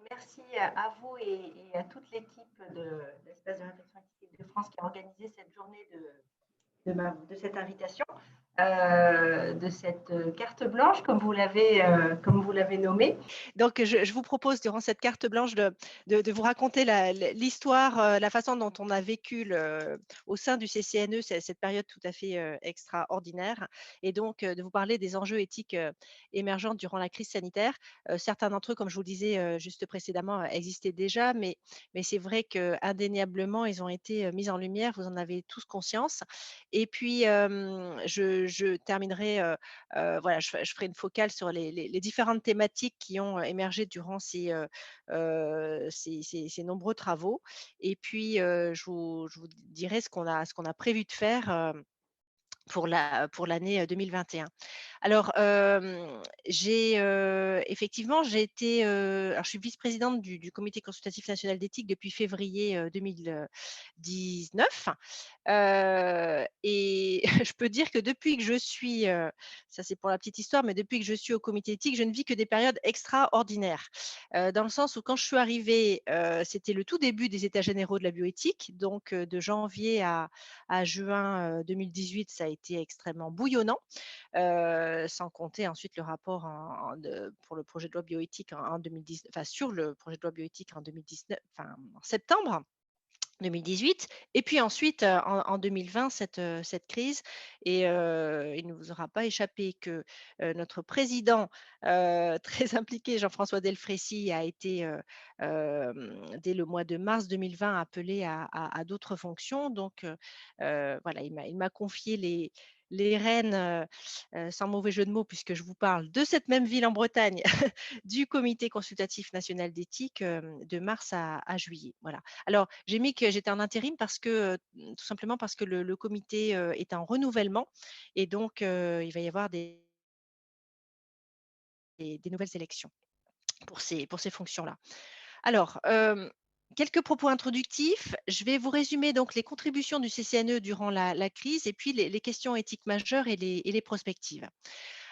merci à vous et à toute l'équipe de l'Espace de réflexion éthique de France qui a organisé cette journée de cette invitation, de cette carte blanche, comme vous l'avez nommée. Donc, je vous propose durant cette carte blanche de vous raconter l'histoire, la façon dont on a vécu au sein du CCNE cette période tout à fait extraordinaire, et donc de vous parler des enjeux éthiques émergents durant la crise sanitaire. Certains d'entre eux, comme je vous le disais juste précédemment, existaient déjà, mais c'est vrai qu'indéniablement, ils ont été mis en lumière, vous en avez tous conscience. Et puis, je terminerai voilà, je ferai une focale sur les différentes thématiques qui ont émergé durant ces nombreux travaux. Et puis, je vous dirai ce qu'on a prévu de faire, pour l'année 2021. Alors, effectivement, j'ai été, alors je suis vice-présidente du comité consultatif national d'éthique depuis février 2019. Et je peux dire que depuis que je suis, ça c'est pour la petite histoire, mais depuis que je suis au comité éthique, je ne vis que des périodes extraordinaires. Dans le sens où quand je suis arrivée, c'était le tout début des états généraux de la bioéthique, donc de janvier à juin 2018, ça a été extrêmement bouillonnant, sans compter ensuite le rapport pour le projet de loi bioéthique en 2019, enfin sur le projet de loi bioéthique en 2019, enfin en septembre 2018. Et puis ensuite, en 2020, cette crise. Et il ne vous aura pas échappé que notre président, très impliqué, Jean-François Delfraissy, a été, dès le mois de mars 2020, appelé à d'autres fonctions. Donc voilà, il m'a confié les rênes, sans mauvais jeu de mots, puisque je vous parle de cette même ville en Bretagne, du comité consultatif national d'éthique, de mars à juillet. Voilà. Alors, j'ai mis que j'étais en intérim parce que, tout simplement parce que le comité, est en renouvellement, et donc il va y avoir des nouvelles élections pour ces fonctions-là. Alors, quelques propos introductifs. Je vais vous résumer donc les contributions du CCNE durant la crise, et puis les questions éthiques majeures et les prospectives.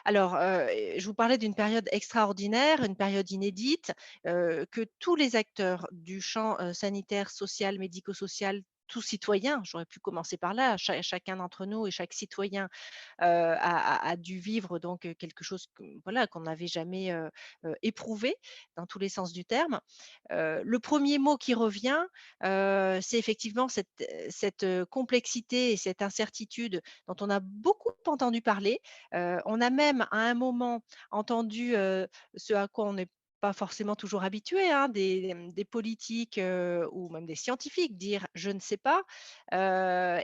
Alors, je vous parlais d'une période extraordinaire, une période inédite, que tous les acteurs du champ, sanitaire, social, médico-social, tout citoyen, j'aurais pu commencer par là, chacun d'entre nous et chaque citoyen, a dû vivre donc quelque chose voilà, qu'on n'avait jamais, éprouvé dans tous les sens du terme. Le premier mot qui revient, c'est effectivement cette complexité et cette incertitude dont on a beaucoup entendu parler. On a même à un moment entendu, ce à quoi on n'est pas forcément toujours habitué, hein, des politiques, ou même des scientifiques dire: «Je ne sais pas»,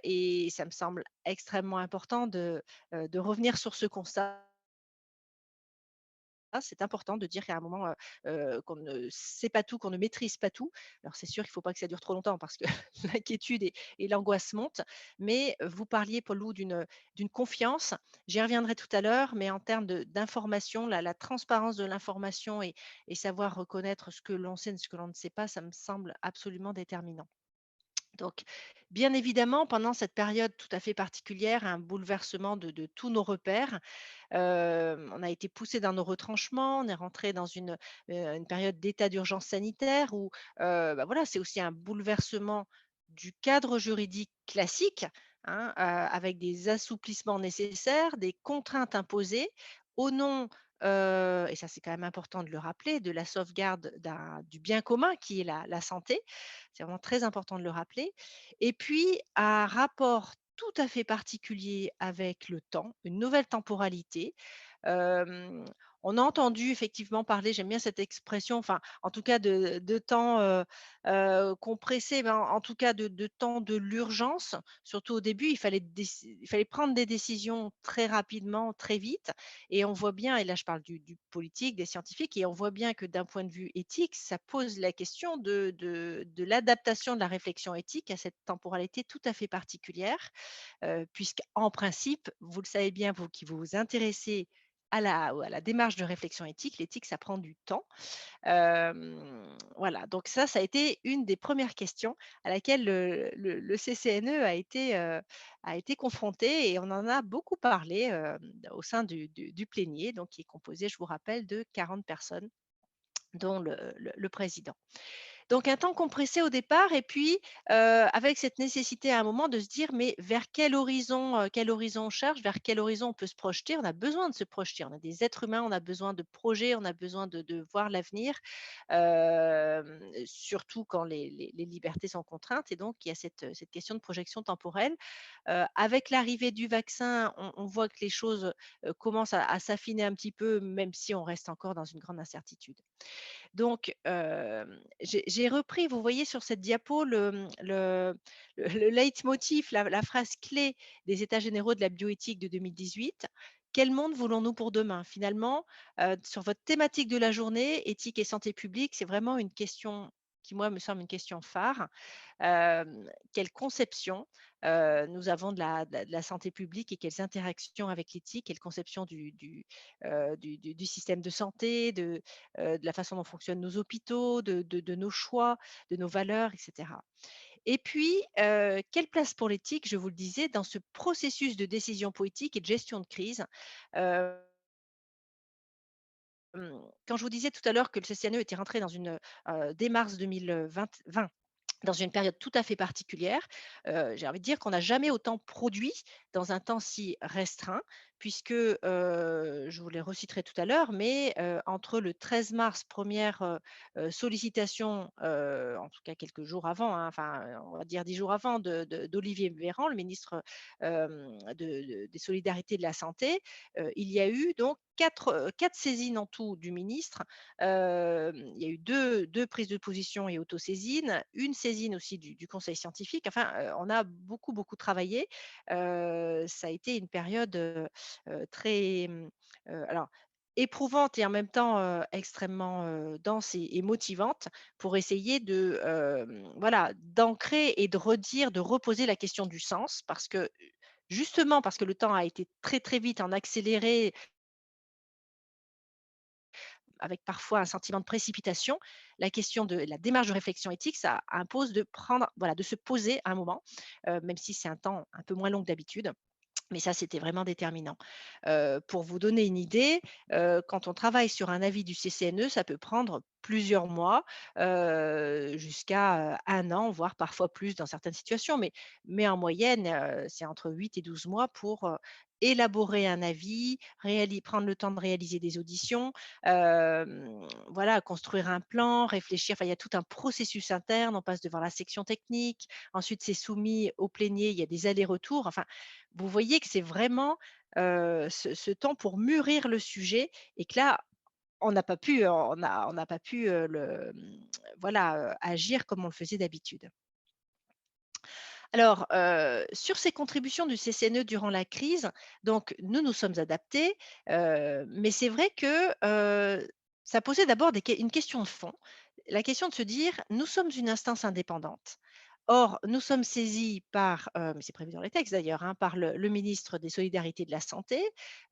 et ça me semble extrêmement important de revenir sur ce constat. C'est important de dire qu'à un moment, qu'on ne sait pas tout, qu'on ne maîtrise pas tout. Alors c'est sûr qu'il ne faut pas que ça dure trop longtemps parce que l'inquiétude et l'angoisse montent, mais vous parliez, Paul Lou, d'une confiance. J'y reviendrai tout à l'heure, mais en termes d'information, la transparence de l'information et savoir reconnaître ce que l'on sait et ce que l'on ne sait pas, ça me semble absolument déterminant. Donc, bien évidemment, pendant cette période tout à fait particulière, un bouleversement de tous nos repères. On a été poussé dans nos retranchements, on est rentré dans une période d'état d'urgence sanitaire où, bah, voilà, c'est aussi un bouleversement du cadre juridique classique, hein, avec des assouplissements nécessaires, des contraintes imposées au nom, et ça c'est quand même important de le rappeler, de la sauvegarde du bien commun qui est la santé. C'est vraiment très important de le rappeler. Et puis un rapport tout à fait particulier avec le temps, une nouvelle temporalité. Hem, on a entendu effectivement parler, j'aime bien cette expression, enfin, en tout cas de temps, compressé, ben, en tout cas de temps de l'urgence. Surtout au début, il fallait prendre des décisions très rapidement, très vite, et on voit bien, et là je parle du politique, des scientifiques, et on voit bien que d'un point de vue éthique, ça pose la question de l'adaptation de la réflexion éthique à cette temporalité tout à fait particulière, puisqu'en principe, vous le savez bien, vous qui vous intéressez à la démarche de réflexion éthique, l'éthique, ça prend du temps. Voilà, donc ça a été une des premières questions à laquelle le CCNE a été confronté, et on en a beaucoup parlé, au sein du plénier, donc qui est composé, je vous rappelle, de 40 personnes dont le président. Donc un temps compressé au départ et puis, avec cette nécessité à un moment de se dire: «Mais vers quel horizon on cherche? Vers quel horizon on peut se projeter?» On a besoin de se projeter. On est des êtres humains, on a besoin de projets, on a besoin de voir l'avenir, surtout quand les libertés sont contraintes et donc il y a cette question de projection temporelle. Avec l'arrivée du vaccin, on voit que les choses, commencent à s'affiner un petit peu, même si on reste encore dans une grande incertitude. Donc, j'ai repris, vous voyez sur cette diapo le leitmotiv, la phrase clé des états généraux de la bioéthique de 2018. Quel monde voulons-nous pour demain? Finalement, sur votre thématique de la journée, éthique et santé publique, c'est vraiment une question qui, moi, me semble une question phare. Quelle conception, nous avons de la santé publique et quelles interactions avec l'éthique, quelle conception du système de santé, de la façon dont fonctionnent nos hôpitaux, de nos choix, de nos valeurs, et cetera. Et puis, quelle place pour l'éthique, je vous le disais, dans ce processus de décision politique et de gestion de crise? Hem, Quand je vous disais tout à l'heure que le CCNE était rentré dès mars 2020 dans une période tout à fait particulière. J'ai envie de dire qu'on n'a jamais autant produit dans un temps si restreint puisque, je vous les reciterai tout à l'heure, mais, entre le 13 mars, première sollicitation, en tout cas quelques jours avant, hein, enfin, on va dire 10 jours avant d'Olivier Véran, le ministre, des solidarités et de la santé, il y a eu donc 4 saisines en tout du ministre. Il y a eu deux prises de position et autosaisine, une saisine aussi du conseil scientifique. Enfin, on a beaucoup, beaucoup travaillé. Ça a été une période, très, alors éprouvante et en même temps, extrêmement, dense et motivante pour essayer voilà, d'ancrer et de redire, de reposer la question du sens parce que, justement parce que le temps a été très, très vite en accéléré avec parfois un sentiment de précipitation, la question de la démarche de réflexion éthique, ça impose de prendre, voilà, de se poser un moment, même si c'est un temps un peu moins long que d'habitude. Mais ça, c'était vraiment déterminant. Pour vous donner une idée, quand on travaille sur un avis du CCNE, ça peut prendre plusieurs mois, jusqu'à, 1 an, voire parfois plus dans certaines situations. Mais en moyenne, c'est entre 8 et 12 mois pour, élaborer un avis, prendre le temps de réaliser des auditions, voilà, construire un plan, réfléchir. Enfin, il y a tout un processus interne. On passe devant la section technique. Ensuite, c'est soumis au plénier. Il y a des allers-retours. Enfin, vous voyez que c'est vraiment, ce temps pour mûrir le sujet et que là, on n'a pas pu, voilà, agir comme on le faisait d'habitude. Alors, sur ces contributions du CCNE durant la crise, donc nous nous sommes adaptés, mais c'est vrai que, ça posait d'abord une question de fond. La question de se dire: «Nous sommes une instance indépendante. Or, nous sommes saisis par, mais c'est prévu dans les textes d'ailleurs, hein, par le ministre des Solidarités et de la Santé.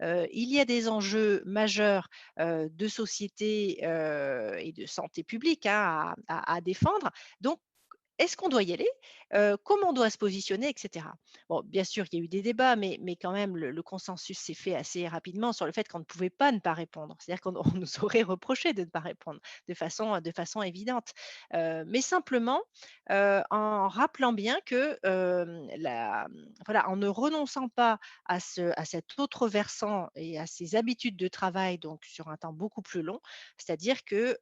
Il y a des enjeux majeurs, de société, et de santé publique, hein, à défendre. Donc est-ce qu'on doit y aller? Comment on doit se positionner et cetera? Bon, bien sûr, il y a eu des débats, mais quand même le consensus s'est fait assez rapidement sur le fait qu'on ne pouvait pas ne pas répondre. C'est-à-dire qu'on on nous aurait reproché de ne pas répondre de façon évidente. Mais simplement, en rappelant bien que, voilà, en ne renonçant pas à cet autre versant et à ces habitudes de travail, donc sur un temps beaucoup plus long, c'est-à-dire que,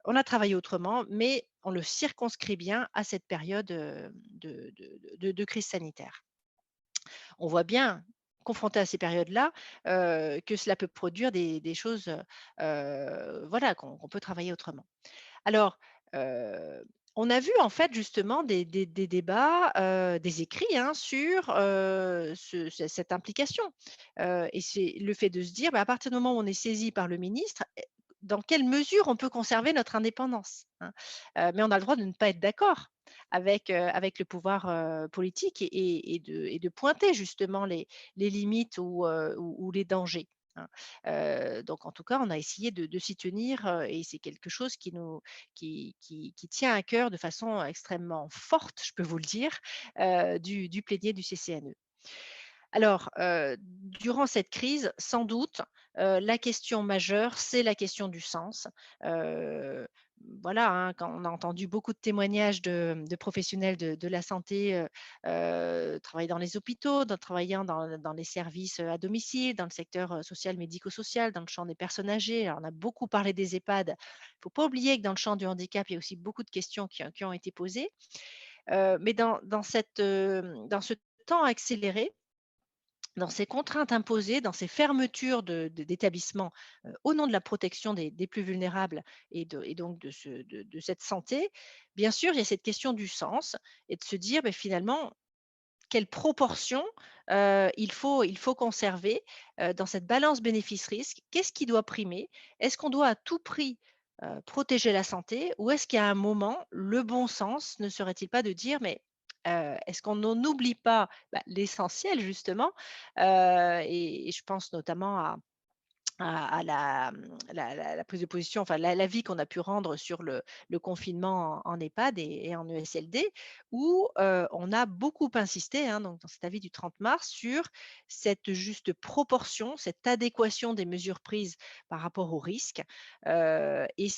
on a travaillé autrement, mais on le circonscrit bien à cette période, de crise sanitaire. On voit bien, confronté à ces périodes-là, que cela peut produire des choses, voilà, qu'on peut travailler autrement. Alors, heu, on a vu en fait justement des débats, des écrits, hein, sur, cette implication, et c'est le fait de se dire, bah, à partir du moment où on est saisi par le ministre, dans quelle mesure on peut conserver notre indépendance, hein? Mais on a le droit de ne pas être d'accord avec le pouvoir, politique et de pointer justement les limites ou les dangers, hein. Donc en tout cas, on a essayé de s'y tenir, et c'est quelque chose qui tient à cœur de façon extrêmement forte, je peux vous le dire, du plénier du CCNE. Alors, durant cette crise, sans doute, la question majeure, c'est la question du sens. Heu, voilà, hein, quand on a entendu beaucoup de témoignages de professionnels de la santé, travaillant dans les hôpitaux, travaillant dans les services, à domicile, dans le secteur, social, médico-social, dans le champ des personnes âgées. Alors, on a beaucoup parlé des EHPAD. Il ne faut pas oublier que dans le champ du handicap, il y a aussi beaucoup de questions qui ont été posées. Mais dans ce temps accéléré, dans ces contraintes imposées, dans ces fermetures d'établissements, au nom de la protection des plus vulnérables et donc de cette santé, bien sûr, il y a cette question du sens et de se dire, beh, finalement, quelle proportion, il faut conserver, dans cette balance bénéfice-risque? Qu'est-ce qui doit primer? Est-ce qu'on doit à tout prix, protéger la santé ou est-ce qu'à un moment, le bon sens ne serait-il pas de dire: «Mais, est-ce qu'on n'en oublie pas, bah, l'essentiel justement?» Et je pense notamment à la prise de position, enfin l'avis qu'on a pu rendre sur le confinement en EHPAD et en ESLD, où, on a beaucoup insisté, hein, donc dans cet avis du 30 mars sur cette juste proportion, cette adéquation des mesures prises par rapport aux risques, et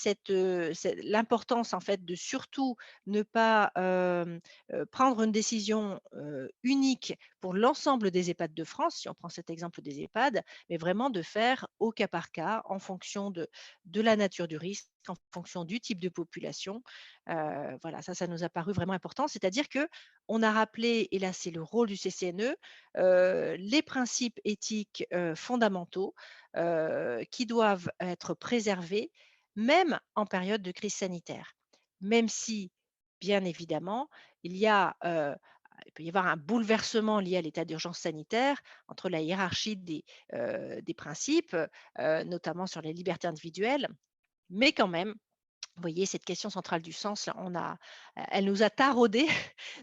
l'importance en fait de surtout ne pas, prendre une décision, unique pour l'ensemble des EHPAD de France, si on prend cet exemple des EHPAD, mais vraiment de faire au cas par cas, en fonction de la nature du risque, en fonction du type de population. Voilà, ça nous a paru vraiment important. C'est-à-dire que on a rappelé, et là c'est le rôle du CCNE, les principes éthiques, fondamentaux, qui doivent être préservés, même en période de crise sanitaire. Même si, bien évidemment, il y a, il peut y avoir un bouleversement lié à l'état d'urgence sanitaire entre la hiérarchie des principes, notamment sur les libertés individuelles. Mais quand même, vous voyez, cette question centrale du sens, là, elle nous a taraudés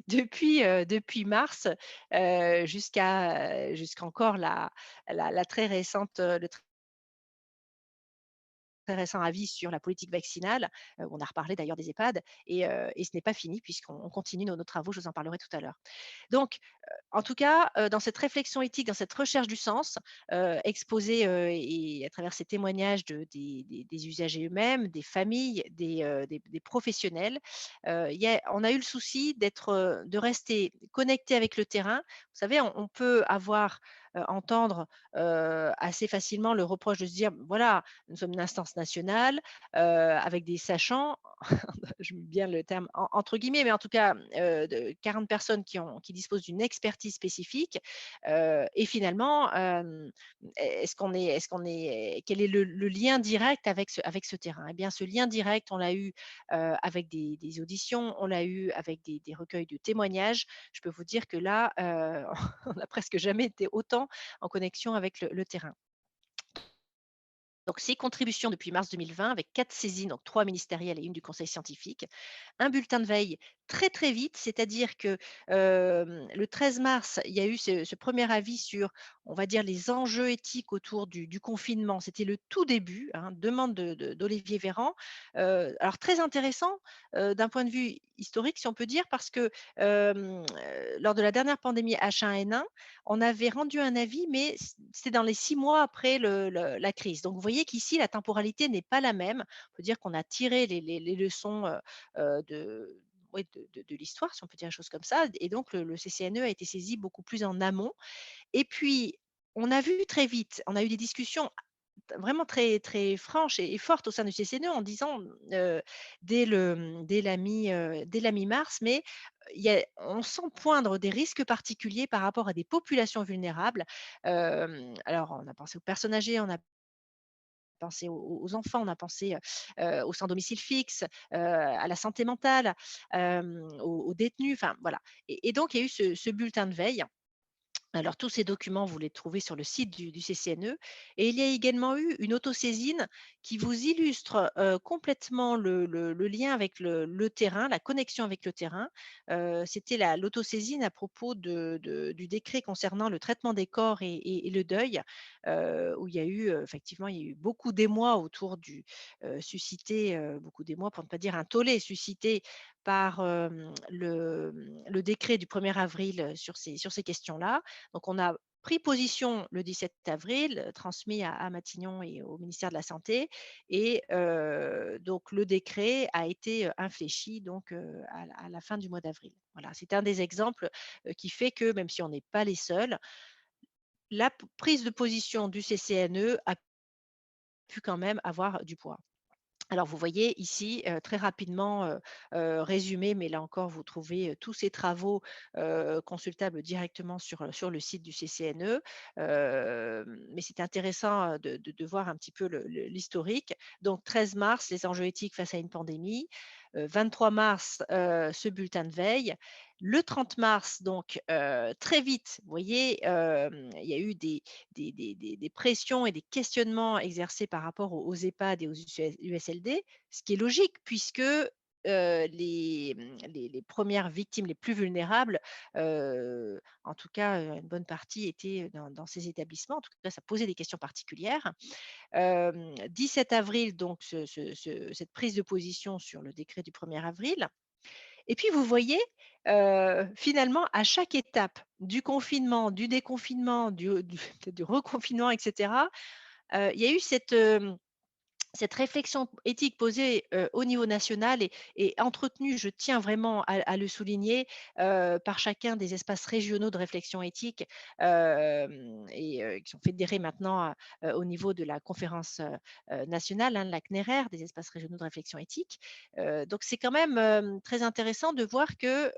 depuis mars, jusqu'à encore la très récente, le très récent avis sur la politique vaccinale, où on a reparlé d'ailleurs des EHPAD et ce n'est pas fini puisqu'on continue nos travaux, je vous en parlerai tout à l'heure. Donc, en tout cas, dans cette réflexion éthique, dans cette recherche du sens, exposée, et à travers ces témoignages des usagers eux-mêmes, des familles, des professionnels, on a eu le souci de rester connecté avec le terrain. Vous savez, on peut entendre, assez facilement le reproche de se dire: «Voilà, nous sommes une instance nationale, avec des sachants», je mets bien le terme entre guillemets, mais en tout cas, de 40 personnes qui disposent d'une expertise spécifique, et finalement, quel est le lien direct avec ce terrain? Eh bien, ce lien direct, on l'a eu, avec des auditions, on l'a eu avec des recueils de témoignages. Je peux vous dire que là, on n'a presque jamais été autant en connexion avec le terrain. Donc 6 contributions depuis mars 2020 avec 4 saisines, donc 3 ministérielles et une du conseil scientifique. Un bulletin de veille très, très vite, c'est-à-dire que, le 13 mars, il y a eu ce 1 avis sur, on va dire, les enjeux éthiques autour du confinement. C'était le tout début, hein, demande d'Olivier Véran. Alors très intéressant, d'un point de vue historique, si on peut dire, parce que, lors de la dernière pandémie H1N1, on avait rendu un avis, mais c'était dans les 6 mois après la crise. Donc vous voyez qu'ici, la temporalité n'est pas la même. On peut dire qu'on a tiré les leçons, de oui, de l'histoire, si on peut dire les choses comme ça, et donc le CCNE a été saisi beaucoup plus en amont. Et puis, on a vu très vite, on a eu des discussions vraiment très, très franches et fortes au sein du CCNE en disant, dès la mi-mars, mais on sent poindre des risques particuliers par rapport à des populations vulnérables. Alors on a pensé aux personnes âgées, on a pensé aux enfants, on a pensé, aux sans domicile fixe, à la santé mentale, aux détenus, enfin voilà. Et donc il y a eu ce bulletin de veille. Alors, tous ces documents, vous les trouvez sur le site du CCNE, et il y a également eu une autosaisine qui vous illustre, complètement le lien avec le terrain, la connexion avec le terrain. C'était l'autosaisine à propos du décret concernant le traitement des corps et le deuil, où il y a eu, effectivement, il y a eu beaucoup d'émoi autour suscité, beaucoup d'émoi pour ne pas dire un tollé suscité par, le décret du 1er avril, sur ces questions-là. Donc on a pris position le 17 avril, transmis à Matignon et au ministère de la Santé et donc le décret a été, infléchi donc à la fin du mois d'avril. Voilà, c'est un des exemples, qui fait que même si on n'est pas les seuls, la prise de position du CCNE a pu quand même avoir du poids. Alors vous voyez ici, très rapidement, résumé, mais là encore vous trouvez, tous ces travaux, consultables directement sur le site du CCNE. Mais c'est intéressant, de voir un petit peu l'historique. Donc 13 mars, les enjeux éthiques face à une pandémie. 23 mars, ce bulletin de veille. Le 30 mars, donc très vite, vous voyez, il y a eu des pressions et des questionnements exercés par rapport aux EHPAD et aux USLD, ce qui est logique puisque les premières victimes les plus vulnérables, en tout cas une bonne partie étaient dans ces établissements. En tout cas, ça posait des questions particulières. 17 avril, donc cette prise de position sur le décret du 1er avril. Et puis vous voyez, finalement, à chaque étape du confinement, du déconfinement, peut-être du reconfinement et cetera, il y a eu cette réflexion éthique posée, au niveau national et entretenue, je tiens vraiment à le souligner, par chacun des espaces régionaux de réflexion éthique, qui sont fédérés maintenant, au niveau de la conférence, nationale, hein, de la CNERER, des espaces régionaux de réflexion éthique. Donc c'est quand même, très intéressant de voir que,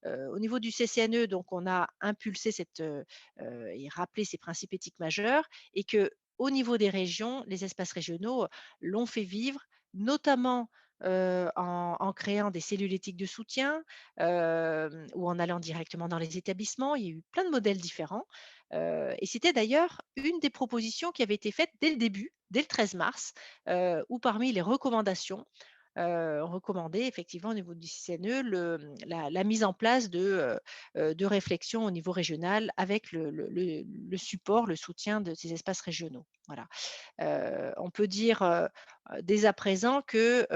au niveau du CCNE, donc on a impulsé et rappelé ces principes éthiques majeurs et que au niveau des régions, les espaces régionaux l'ont fait vivre, notamment en créant des cellules éthiques de soutien ou en allant directement dans les établissements. Il y a eu plein de modèles différents. Et c'était d'ailleurs une des propositions qui avait été faite dès le début, dès le 13 mars, où parmi les recommandations, recommandées effectivement au niveau du CNE, la mise en place de réflexions au niveau régional avec le support, le soutien de ces espaces régionaux. Voilà. On peut dire, dès à présent que,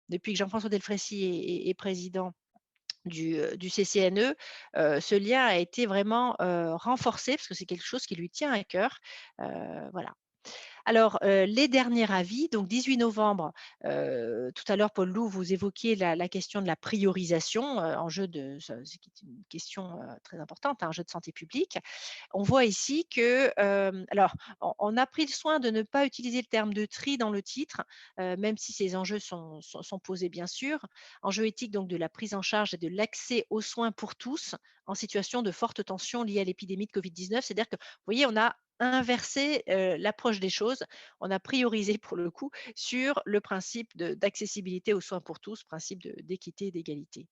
depuis que Jean-François Delfraissy est président du CCNE, ce lien a été vraiment, renforcé parce que c'est quelque chose qui lui tient à cœur. Voilà. Alors, les derniers avis, donc 18 novembre, tout à l'heure, Paul Loup, vous évoquiez la question de la priorisation, enjeu de ce qui est une question, très importante, un enjeu de santé publique. On voit ici que, alors, on a pris le soin de ne pas utiliser le terme de tri dans le titre, même si ces enjeux sont posés bien sûr. Enjeu éthique donc de la prise en charge et de l'accès aux soins pour tous en situation de forte tension liée à l'épidémie de Covid-19. C'est-à-dire que, vous voyez, on a inversé, l'approche des choses. On a priorisé pour le coup sur le principe d'accessibilité aux soins pour tous, principe d'équité et d'égalité.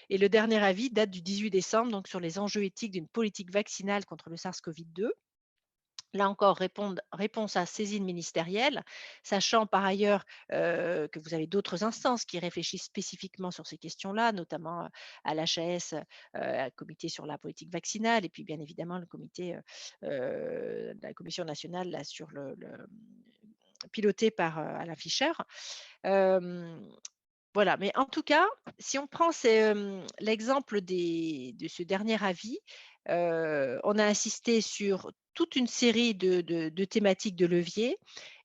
Et le dernier avis date du 18 décembre, donc sur les enjeux éthiques d'une politique vaccinale contre le SARS-CoV-2. Là encore, réponse à saisine ministérielle, sachant par ailleurs que vous avez d'autres instances qui réfléchissent spécifiquement sur ces questions-là, notamment à l'HAS, le comité sur la politique vaccinale, et puis bien évidemment le comité, la commission nationale là, sur piloté par Alain Fischer. Euh, voilà, mais en tout cas, si on prend l'exemple de ce dernier avis, on a insisté sur toute une série de thématiques de levier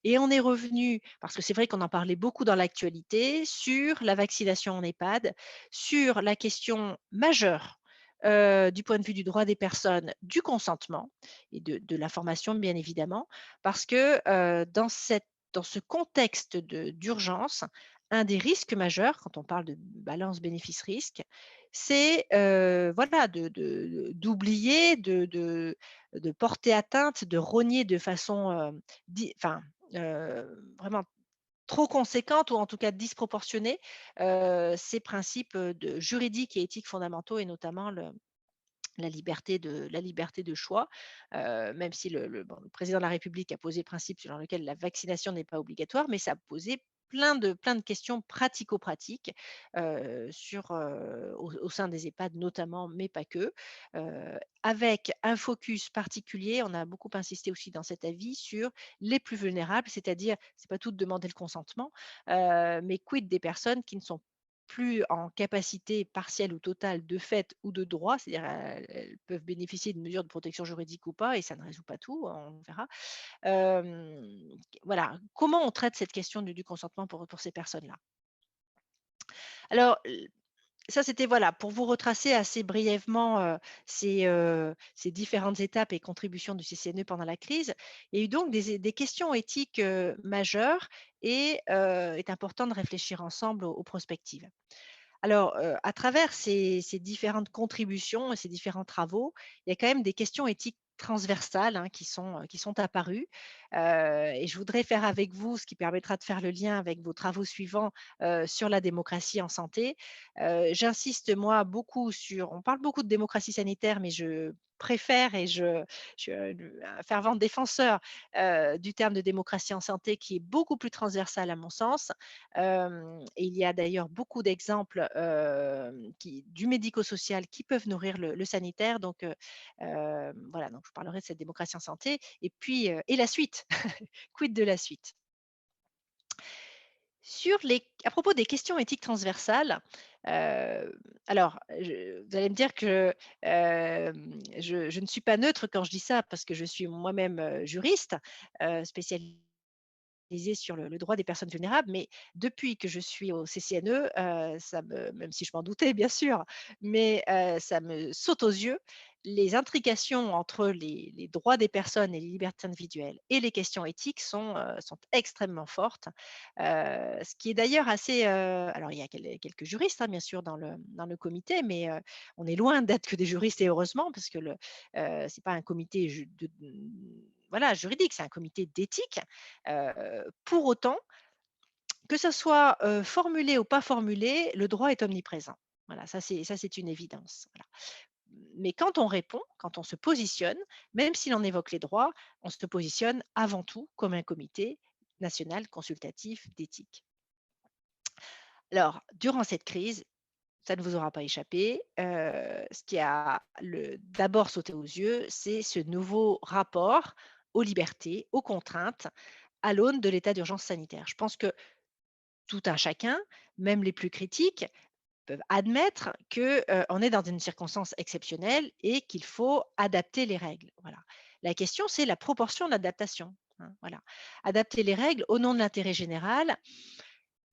et on est revenu, parce que c'est vrai qu'on en parlait beaucoup dans l'actualité, sur la vaccination en EHPAD, sur la question majeure du point de vue du droit des personnes, du consentement et de l'information, bien évidemment, parce que dans ce contexte d'urgence, un des risques majeurs, quand on parle de balance bénéfice-risque, c'est voilà, d'oublier, de porter atteinte, de rogner de façon enfin, vraiment trop conséquente ou en tout cas disproportionnée ces principes juridiques et éthiques fondamentaux et notamment la liberté de choix, même si le président de la République a posé le principe selon lequel la vaccination n'est pas obligatoire, mais ça a posé plein de questions pratico-pratiques au sein des EHPAD notamment, mais pas que, avec un focus particulier. On a beaucoup insisté aussi dans cet avis sur les plus vulnérables, c'est-à-dire, c'est pas tout de demander le consentement, mais quid des personnes qui ne sont plus en capacité partielle ou totale de fait ou de droit, c'est-à-dire elles peuvent bénéficier de mesures de protection juridique ou pas, et ça ne résout pas tout, on verra. Voilà, comment on traite cette question du consentement pour ces personnes-là? Alors, ça, c'était voilà, pour vous retracer assez brièvement, ces différentes étapes et contributions du CCNE pendant la crise. Il y a eu donc des questions éthiques, majeures, et est important de réfléchir ensemble aux prospectives. Alors, à travers ces différentes contributions et ces différents travaux, il y a quand même des questions éthiques transversales, hein, qui sont apparues, et je voudrais faire avec vous, ce qui permettra de faire le lien avec vos travaux suivants, sur la démocratie en santé. J'insiste moi beaucoup sur on parle beaucoup de démocratie sanitaire, mais je préfère, et je suis un fervent défenseur, du terme de démocratie en santé, qui est beaucoup plus transversal à mon sens. Et il y a d'ailleurs beaucoup d'exemples, du médico-social, qui peuvent nourrir le sanitaire. Donc, voilà, donc je vous parlerai de cette démocratie en santé, et puis, et la suite? Quid de la suite? À propos des questions éthiques transversales, alors, vous allez me dire que, je ne suis pas neutre quand je dis ça, parce que je suis moi-même, juriste, spécialisée sur le droit des personnes vulnérables, mais depuis que je suis au CCNE, même si je m'en doutais bien sûr, mais ça me saute aux yeux, les intrications entre les droits des personnes et les libertés individuelles et les questions éthiques sont extrêmement fortes. Ce qui est d'ailleurs assez, alors il y a quelques juristes, hein, bien sûr dans le comité, mais on est loin d'être que des juristes, et heureusement, parce que c'est pas un comité voilà, juridique, c'est un comité d'éthique. Pour autant, que ça soit, formulé ou pas formulé, le droit est omniprésent. Voilà, ça c'est une évidence, voilà. Mais quand on répond, quand on se positionne, même si l'on évoque les droits, on se positionne avant tout comme un comité national consultatif d'éthique. Alors, durant cette crise, ça ne vous aura pas échappé, ce qui a d'abord sauté aux yeux, c'est ce nouveau rapport aux libertés, aux contraintes, à l'aune de l'état d'urgence sanitaire. Je pense que tout un chacun, même les plus critiques, peuvent admettre que, on est dans une circonstance exceptionnelle et qu'il faut adapter les règles. Voilà. La question, c'est la proportion d'adaptation, hein, voilà. Adapter les règles au nom de l'intérêt général,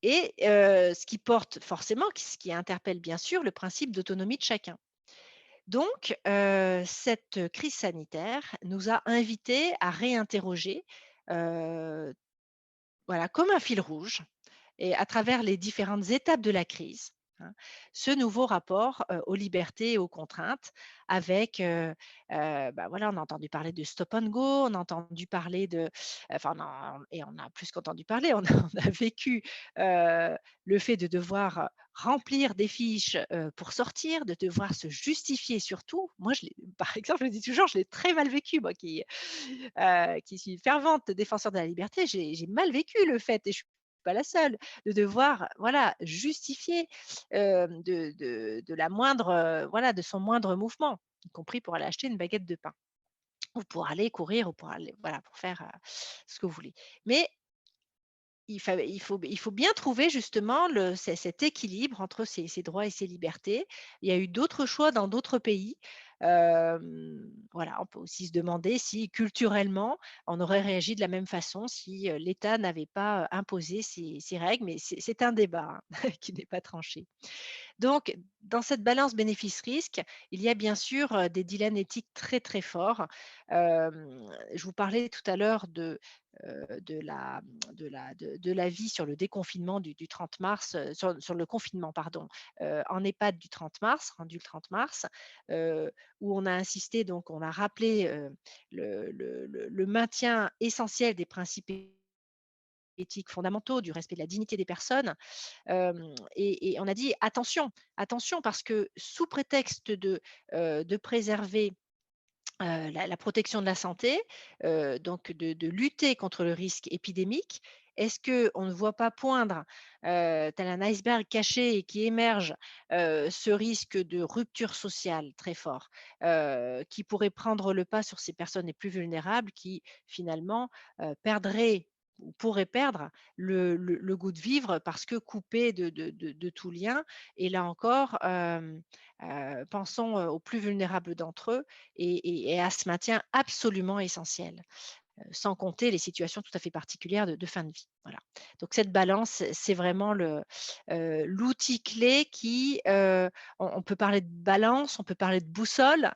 et ce qui porte forcément, ce qui interpelle bien sûr le principe d'autonomie de chacun. Donc, cette crise sanitaire nous a invités à réinterroger, heu, voilà, comme un fil rouge, et à travers les différentes étapes de la crise, hein, ce nouveau rapport, aux libertés et aux contraintes, avec, bah, voilà, on a entendu parler de stop and go, on a entendu parler enfin, on a plus qu'entendu parler, on a vécu, le fait de devoir remplir des fiches, pour sortir, de devoir se justifier surtout. Moi, par exemple, je le dis toujours, je l'ai très mal vécu, moi qui suis fervente défenseur de la liberté. J'ai mal vécu le fait, et je suis pas la seule, de devoir, voilà, justifier, de la moindre, voilà, de son moindre mouvement, y compris pour aller acheter une baguette de pain, ou pour aller courir, ou pour aller, voilà, pour faire, ce que vous voulez. Mais il faut bien trouver justement cet équilibre entre ces droits et ces libertés. Il y a eu d'autres choix dans d'autres pays. Voilà, on peut aussi se demander si culturellement, on aurait réagi de la même façon si, l'État n'avait pas, imposé ces règles, mais c'est un débat, hein, qui n'est pas tranché. Donc, dans cette balance bénéfice-risque, il y a bien sûr, des dilemmes éthiques très, très forts. Je vous parlais tout à l'heure de l'avis sur le déconfinement du 30 mars, sur le confinement, pardon, en EHPAD du 30 mars, rendu le 30 mars, où on a insisté, donc on a rappelé, le maintien essentiel des principes éthiques fondamentaux, du respect de la dignité des personnes. Et on a dit: «Attention, attention, parce que sous prétexte de préserver, la protection de la santé, donc de lutter contre le risque épidémique, est-ce qu'on ne voit pas poindre, tel un iceberg caché et qui émerge, ce risque de rupture sociale très fort, qui pourrait prendre le pas sur ces personnes les plus vulnérables qui finalement, perdraient pourrait perdre le goût de vivre parce que coupé de tout lien. Et là encore, pensons aux plus vulnérables d'entre eux et à ce maintien absolument essentiel, sans compter les situations tout à fait particulières de fin de vie. Voilà. Donc cette balance, c'est vraiment l'outil clé qui, on peut parler de balance, on peut parler de boussole,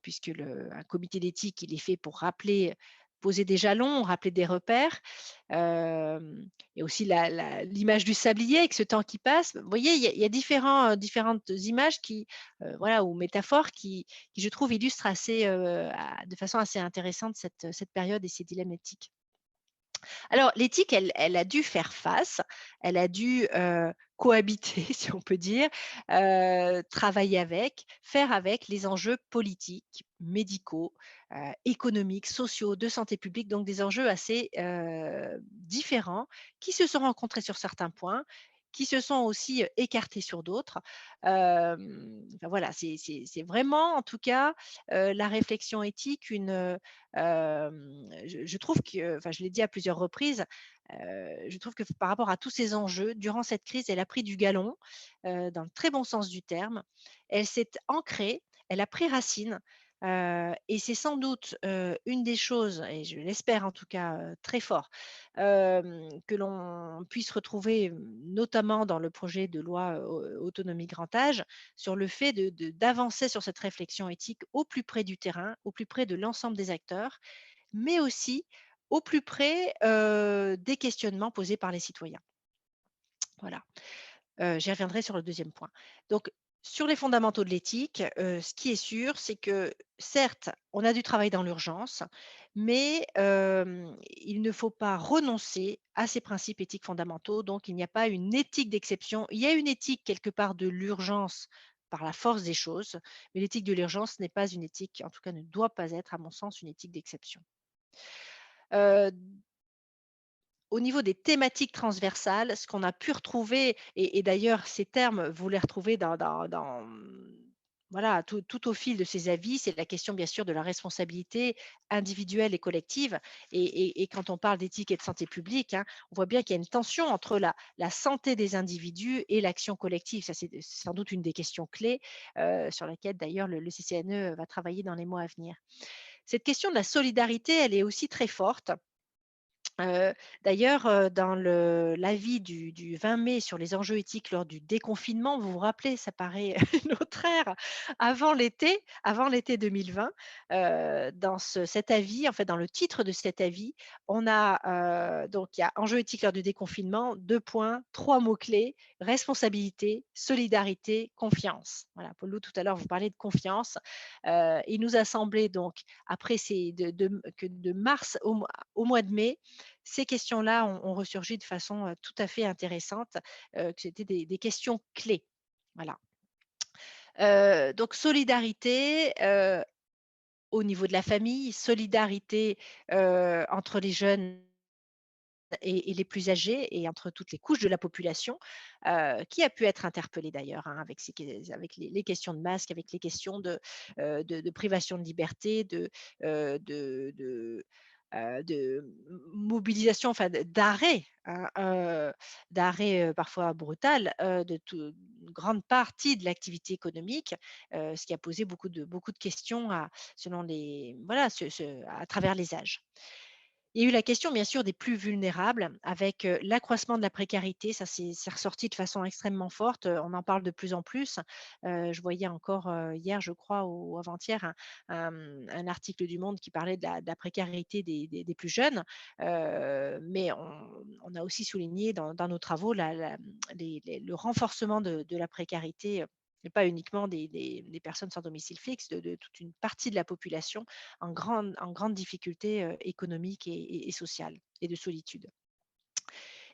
puisque un comité d'éthique, il est fait pour rappeler, poser des jalons, rappeler des repères, et aussi l'image du sablier avec ce temps qui passe. Vous voyez, il y a différentes images qui, voilà, ou métaphores qui je trouve illustre assez, de façon assez intéressante cette période et ces dilemmes éthiques. Alors l'éthique, elle a dû faire face, elle a dû, cohabiter si on peut dire, travailler avec, faire avec les enjeux politiques, médicaux, économiques, sociaux, de santé publique, donc des enjeux assez, différents qui se sont rencontrés sur certains points, qui se sont aussi, écartés sur d'autres. Enfin voilà, c'est vraiment en tout cas, la réflexion éthique je trouve que, enfin, je l'ai dit à plusieurs reprises, je trouve que par rapport à tous ces enjeux, durant cette crise, elle a pris du galon, dans le très bon sens du terme. Elle s'est ancrée, elle a pris racine, et c'est sans doute, une des choses, et je l'espère en tout cas, très fort, que l'on puisse retrouver, notamment dans le projet de loi, autonomie grand âge, sur le fait d'avancer sur cette réflexion éthique au plus près du terrain, au plus près de l'ensemble des acteurs, mais aussi au plus près, des questionnements posés par les citoyens. Voilà. J'y reviendrai sur le deuxième point. Donc, sur les fondamentaux de l'éthique, ce qui est sûr, c'est que certes, on a du travail dans l'urgence, mais il ne faut pas renoncer à ces principes éthiques fondamentaux. Donc, il n'y a pas une éthique d'exception. Il y a une éthique quelque part de l'urgence par la force des choses, mais l'éthique de l'urgence n'est pas une éthique, en tout cas ne doit pas être, à mon sens, une éthique d'exception. Heu, Au niveau des thématiques transversales, ce qu'on a pu retrouver, et d'ailleurs ces termes, vous les retrouvez voilà, tout au fil de ces avis, c'est la question bien sûr de la responsabilité individuelle et collective. Et quand on parle d'éthique et de santé publique, hein, on voit bien qu'il y a une tension entre la santé des individus et l'action collective. Ça, c'est sans doute une des questions clés, sur laquelle d'ailleurs le CCNE va travailler dans les mois à venir. Cette question de la solidarité, elle est aussi très forte. D'ailleurs, dans l'avis du 20 mai sur les enjeux éthiques lors du déconfinement, vous vous rappelez, ça paraît une autre ère, avant l'été 2020, dans cet avis, en fait, dans le titre de cet avis, on a, donc il y a enjeux éthiques lors du déconfinement, 2 points, 3 mots-clés: responsabilité, solidarité, confiance. Voilà, Paul Lou, tout à l'heure, vous parliez de confiance. Il nous a semblé donc, après ces que de mars au mois de mai, ces questions-là ont ressurgi de façon, tout à fait intéressante, que c'était des questions clés. Voilà. Donc solidarité, au niveau de la famille, solidarité, entre les jeunes et les plus âgés et entre toutes les couches de la population, qui a pu être interpellée d'ailleurs, hein, avec les questions de masques, avec les questions de privation de liberté, de mobilisation, enfin d'arrêt, hein, d'arrêt, parfois brutal, une grande partie de l'activité économique, ce qui a posé beaucoup de questions selon voilà, à travers les âges. Il y a eu la question bien sûr des plus vulnérables avec, l'accroissement de la précarité, ça c'est ressorti de façon extrêmement forte, on en parle de plus en plus. Je voyais encore, hier je crois ou avant-hier un article du Monde qui parlait de la précarité des plus jeunes, mais on a aussi souligné dans nos travaux le renforcement de la précarité, et pas uniquement des personnes sans domicile fixe, de toute une partie de la population en grande difficulté, économique et sociale et de solitude.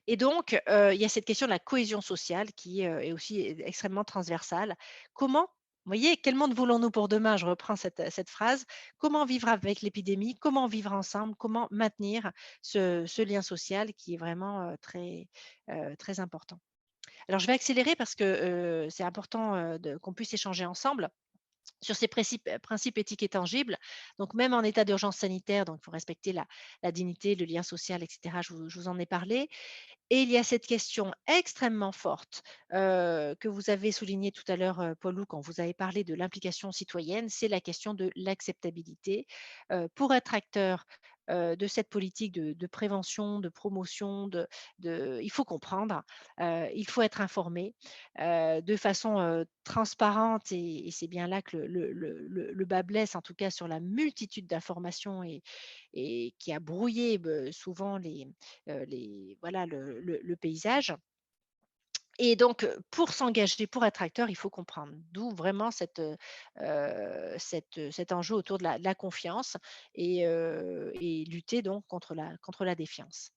Et donc, il y a cette question de la cohésion sociale qui, est aussi extrêmement transversale. Vous voyez, quel monde voulons-nous pour demain? Je reprends cette phrase. Comment vivre avec l'épidémie? Comment vivre ensemble? Comment maintenir ce lien social qui est vraiment, très important? Alors je vais accélérer parce que, c'est important, qu'on puisse échanger ensemble. sur ces principes éthiques et tangibles. Donc, même en état d'urgence sanitaire, donc il faut respecter la dignité, le lien social, etc. Je vous en ai parlé. Et il y a cette question extrêmement forte que vous avez soulignée tout à l'heure, Paul, quand vous avez parlé de l'implication citoyenne, c'est la question de l'acceptabilité. Pour être acteur de cette politique de prévention, de promotion, il faut comprendre, il faut être informé de façon transparente, et c'est bien là que le bas blesse, en tout cas sur la multitude d'informations et qui a brouillé souvent voilà, le paysage. Et donc, pour s'engager, pour être acteur, il faut comprendre. D'où vraiment cet enjeu autour de la confiance et lutter donc contre la défiance.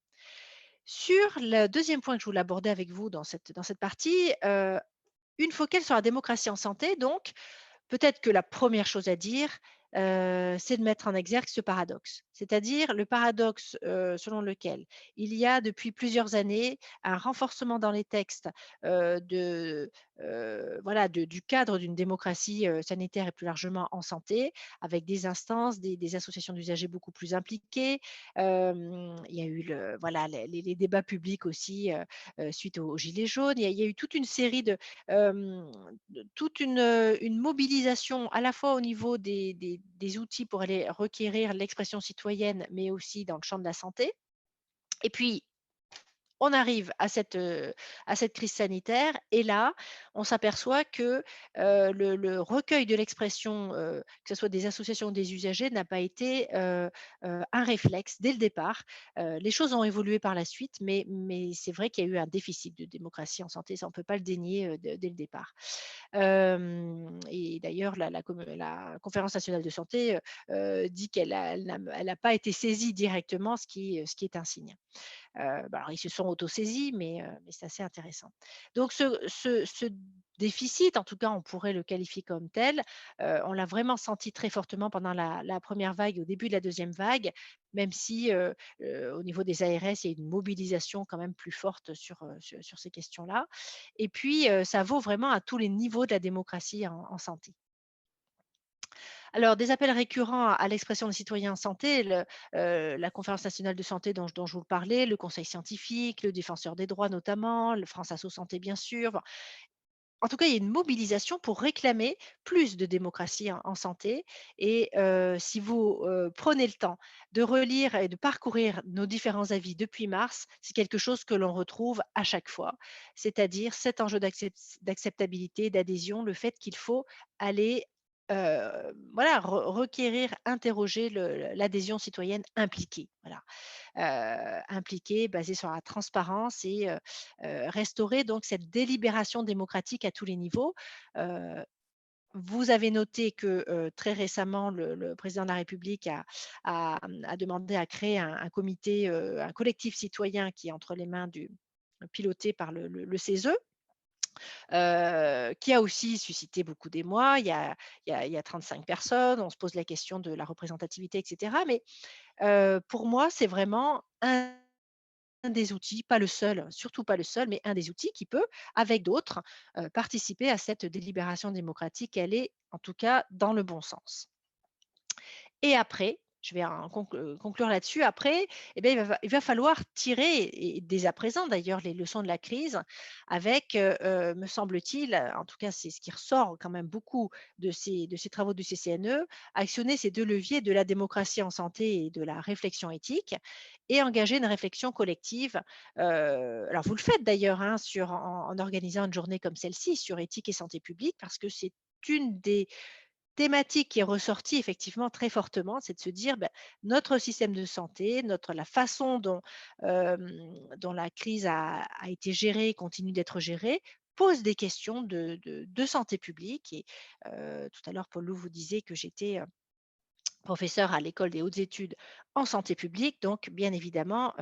Sur le deuxième point que je voulais aborder avec vous dans cette partie, une focale sur la démocratie en santé, donc, peut-être que la première chose à dire, c'est de mettre en exergue ce paradoxe. C'est-à-dire le paradoxe, selon lequel il y a depuis plusieurs années un renforcement dans les textes, voilà, du cadre d'une démocratie, sanitaire et plus largement en santé, avec des instances, des associations d'usagers beaucoup plus impliquées. Il y a eu voilà, les débats publics aussi, suite aux gilets jaunes. Il y a eu toute une série hem, toute une mobilisation à la fois au niveau des outils pour aller requérir l'expression citoyenne, mais aussi dans le champ de la santé. Et puis, on arrive à cette crise sanitaire et là, on s'aperçoit que, le recueil de l'expression, que ce soit des associations ou des usagers, n'a pas été, un réflexe dès le départ. Les choses ont évolué par la suite, mais c'est vrai qu'il y a eu un déficit de démocratie en santé, ça on ne peut pas le dénier, dès le départ. Et d'ailleurs la conférence nationale de santé, dit elle n'a pas été saisie directement, ce qui est un signe. Bah, alors ils se sont autosaisis, mais c'est assez intéressant. Donc ce déficit, en tout cas, on pourrait le qualifier comme tel, on l'a vraiment senti très fortement pendant la 1re vague et au début de la deuxième vague, même si, au niveau des ARS, il y a une mobilisation quand même plus forte sur ces questions-là. Et puis, ça vaut vraiment à tous les niveaux de la démocratie en santé. Alors, des appels récurrents à l'expression des citoyens en santé, la conférence nationale de santé dont je vous parlais, le conseil scientifique, le défenseur des droits notamment, le France Asso Santé bien sûr. Bon, en tout cas, il y a une mobilisation pour réclamer plus de démocratie en santé. Et si vous prenez le temps de relire et de parcourir nos différents avis depuis mars, c'est quelque chose que l'on retrouve à chaque fois, c'est-à-dire cet enjeu d'acceptabilité, d'adhésion, le fait qu'il faut aller voilà, requérir, interroger l'adhésion citoyenne impliquée. Voilà. Impliquée, basée sur la transparence et restaurer donc cette délibération démocratique à tous les niveaux. Heu, Vous avez noté que, très récemment, le président de la République a demandé à créer un comité, un collectif citoyen qui est entre les mains piloté par le CESE, qui a aussi suscité beaucoup d'émoi. Il y a 35 personnes, on se pose la question de la représentativité et cetera. Mais, pour moi, c'est vraiment un des outils, pas le seul, surtout pas le seul, mais un des outils qui peut, avec d'autres, participer à cette délibération démocratique et aller, en tout cas, dans le bon sens. Et après, je vais conclure là-dessus. Après, eh bien, il va falloir tirer, et dès à présent d'ailleurs, les leçons de la crise avec, me semble-t-il, en tout cas, c'est ce qui ressort quand même beaucoup de ces travaux du CCNE, actionner ces 2 leviers de la démocratie en santé et de la réflexion éthique, et engager une réflexion collective. Alors vous le faites d'ailleurs, hein, en organisant une journée comme celle-ci sur éthique et santé publique, parce que c'est une des thématique qui est ressortie effectivement très fortement, c'est de se dire, bah, notre système de santé, la façon dont la crise a été gérée et continue d'être gérée, pose des questions de santé publique. Et tout à l'heure, Paul Loup vous disait que j'étais professeur à l'école des hautes études en santé publique. Donc, bien évidemment,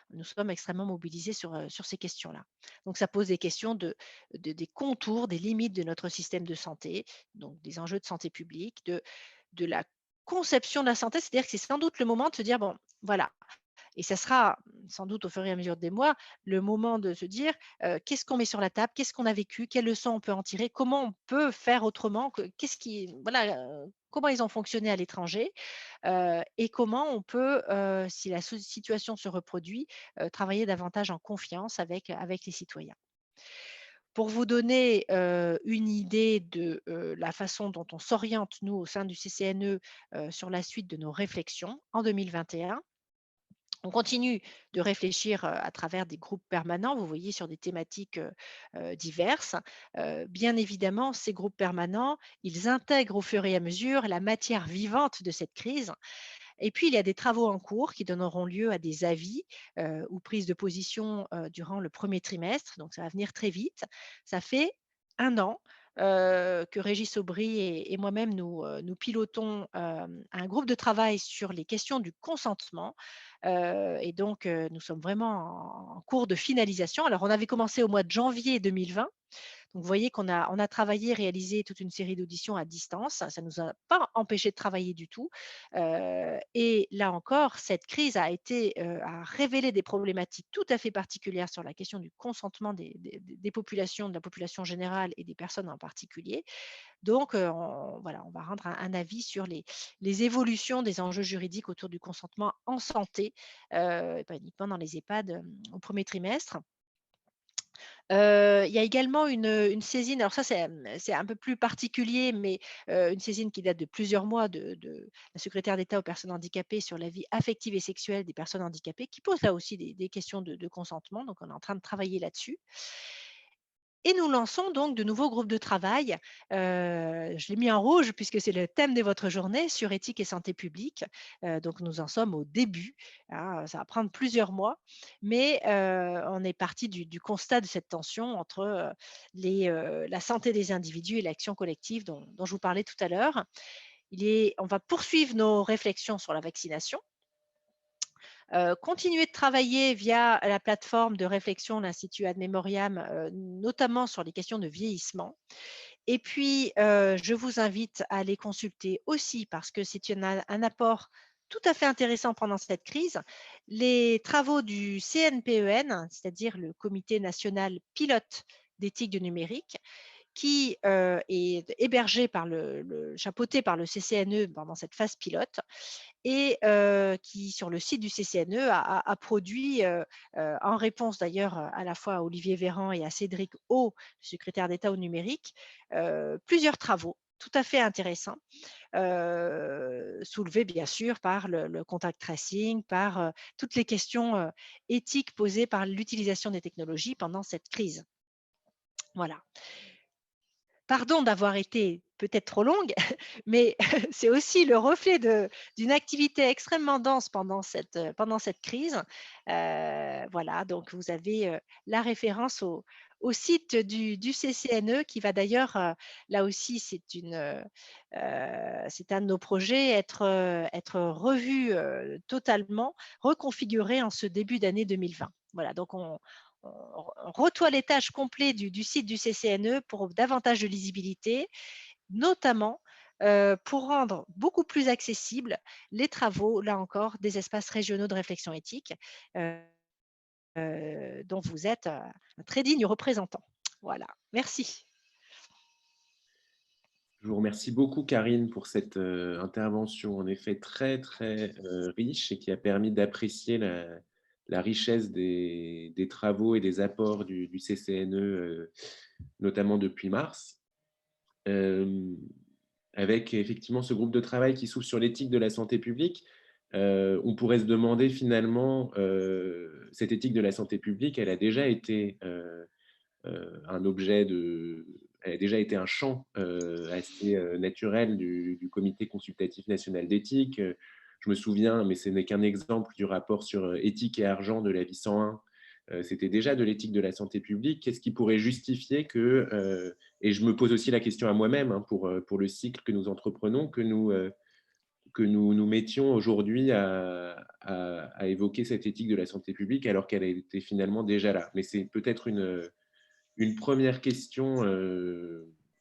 nous sommes extrêmement mobilisés sur ces questions-là. Donc, ça pose des questions des contours, des limites de notre système de santé, donc des enjeux de santé publique, de la conception de la santé. C'est-à-dire que c'est sans doute le moment de se dire, bon, voilà, Et ça sera sans doute au fur et à mesure des mois le moment de se dire qu'est-ce qu'on met sur la table, qu'est-ce qu'on a vécu, quelles leçons on peut en tirer, comment on peut faire autrement, qu'est-ce qui, voilà, comment ils ont fonctionné à l'étranger et comment on peut, si la situation se reproduit, travailler davantage en confiance avec les citoyens. Pour vous donner, une idée de, la façon dont on s'oriente, nous, au sein du CCNE, sur la suite de nos réflexions, en 2021, on continue de réfléchir, à travers des groupes permanents, vous voyez, sur des thématiques, diverses. Bien évidemment, ces groupes permanents, ils intègrent au fur et à mesure la matière vivante de cette crise et puis, il y a des travaux en cours qui donneront lieu à des avis ou prises de position durant le premier trimestre. Donc, ça va venir très vite. Ça fait 1 an que Régis Aubry et moi-même, nous pilotons un groupe de travail sur les questions du consentement. Et donc, nous sommes vraiment en cours de finalisation. Alors, on avait commencé au mois de janvier 2020. Donc, vous voyez qu'on a travaillé, réalisé toute une série d'auditions à distance. Ça ne nous a pas empêché de travailler du tout. Et là encore, cette crise a révélé des problématiques tout à fait particulières sur la question du consentement des populations, de la population générale et des personnes en particulier. Donc, voilà, on va rendre un avis sur les évolutions des enjeux juridiques autour du consentement en santé, et pas uniquement dans les EHPAD, au premier trimestre. Il y a également une saisine, alors ça c'est un peu plus particulier, mais une saisine qui date de plusieurs mois de la secrétaire d'État aux personnes handicapées sur la vie affective et sexuelle des personnes handicapées, qui pose là aussi des questions de consentement, donc on est en train de travailler là-dessus. Et nous lançons donc de nouveaux groupes de travail. Je l'ai mis en rouge puisque c'est le thème de votre journée sur éthique et santé publique. Donc nous en sommes au début, hein, ça va prendre plusieurs mois, mais on est parti du constat de cette tension entre, la santé des individus et l'action collective dont je vous parlais tout à l'heure. On va poursuivre nos réflexions sur la vaccination. Continuer de travailler via la plateforme de réflexion, de l'Institut Ad Memoriam, notamment sur les questions de vieillissement. Et puis, je vous invite à les consulter aussi parce que c'est un apport tout à fait intéressant pendant cette crise. Les travaux du CNPEN, c'est-à-dire le Comité national pilote d'éthique du numérique, qui est hébergé chapeauté par le CCNE pendant cette phase pilote et qui, sur le site du CCNE, a produit, en réponse d'ailleurs à la fois à Olivier Véran et à Cédric O, secrétaire d'État au numérique, plusieurs travaux tout à fait intéressants, soulevés bien sûr par le contact tracing, par toutes les questions éthiques posées par l'utilisation des technologies pendant cette crise. Voilà. Pardon d'avoir été peut-être trop longue, mais c'est aussi le reflet d'une activité extrêmement dense pendant cette crise. Voilà, donc vous avez, la référence au site du CCNE qui va d'ailleurs, là aussi c'est un de nos projets, être revu, totalement, reconfiguré en ce début d'année 2020. Voilà, donc on retoilettage complet du site du CCNE pour davantage de lisibilité, notamment pour rendre beaucoup plus accessibles les travaux, là encore, des espaces régionaux de réflexion éthique, euh, dont vous êtes un très digne représentant. Voilà, merci. Je vous remercie beaucoup, Karine, pour cette intervention en effet très, très riche et qui a permis d'apprécier la richesse des travaux et des apports du CCNE, notamment depuis mars. Avec effectivement ce groupe de travail qui s'ouvre sur l'éthique de la santé publique, on pourrait se demander finalement, cette éthique de la santé publique, elle a déjà été un objet elle a déjà été un champ assez naturel du Comité consultatif national d'éthique. Je me souviens, mais ce n'est qu'un exemple, du rapport sur éthique et argent de la vie 101. C'était déjà de l'éthique de la santé publique. Qu'est-ce qui pourrait justifier que, et je me pose aussi la question à moi-même, hein, pour le cycle que nous entreprenons, que nous mettions aujourd'hui à évoquer cette éthique de la santé publique alors qu'elle était finalement déjà là. Mais c'est peut-être une première question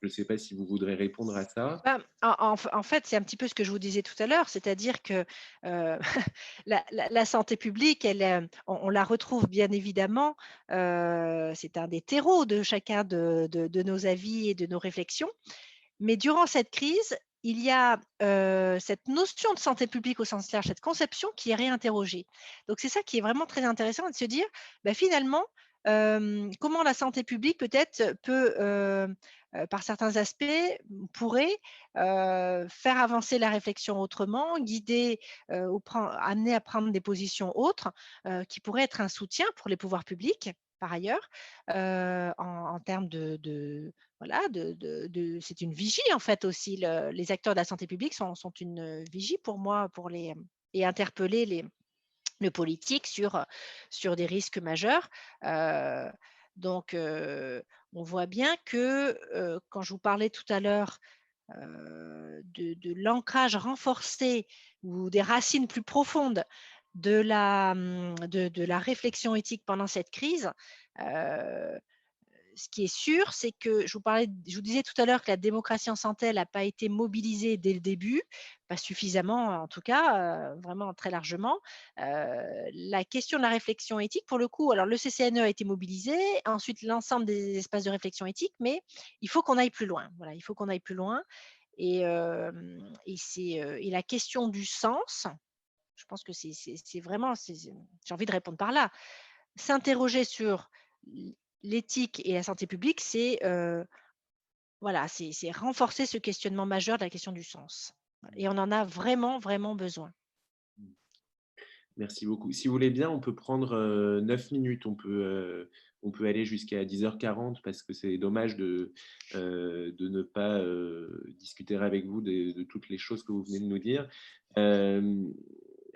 Je ne sais pas si vous voudrez répondre à ça. Ben, en fait, c'est un petit peu ce que je vous disais tout à l'heure, c'est-à-dire que la santé publique, on la retrouve bien évidemment, c'est un des terreaux de chacun de nos avis et de nos réflexions. Mais durant cette crise, il y a cette notion de santé publique au sens large, cette conception qui est réinterrogée. Donc c'est ça qui est vraiment très intéressant, de se dire, bah, finalement, comment la santé publique peut-être peut, par certains aspects, pourrait faire avancer la réflexion autrement, guider ou amener à prendre des positions autres, qui pourraient être un soutien pour les pouvoirs publics, par ailleurs, en termes voilà, c'est une vigie en fait aussi. Les acteurs de la santé publique sont une vigie pour moi, et interpeller le politique sur des risques majeurs. Euh, donc, on voit bien que quand je vous parlais tout à l'heure de l'ancrage renforcé ou des racines plus profondes de la réflexion éthique pendant cette crise, euh, ce qui est sûr, c'est que je vous disais tout à l'heure que la démocratie en santé n'a pas été mobilisée dès le début, pas suffisamment en tout cas, vraiment très largement. La question de la réflexion éthique, pour le coup, alors le CCNE a été mobilisé, ensuite l'ensemble des espaces de réflexion éthique, mais il faut qu'on aille plus loin. Voilà, il faut qu'on aille plus loin. Et la question du sens, je pense que c'est vraiment, j'ai envie de répondre par là. S'interroger sur l'éthique et la santé publique, voilà, c'est renforcer ce questionnement majeur de la question du sens. Et on en a vraiment, vraiment besoin. Merci beaucoup. Si vous voulez bien, on peut prendre 9 minutes. On peut aller jusqu'à 10h40 parce que c'est dommage de ne pas discuter avec vous de toutes les choses que vous venez de nous dire.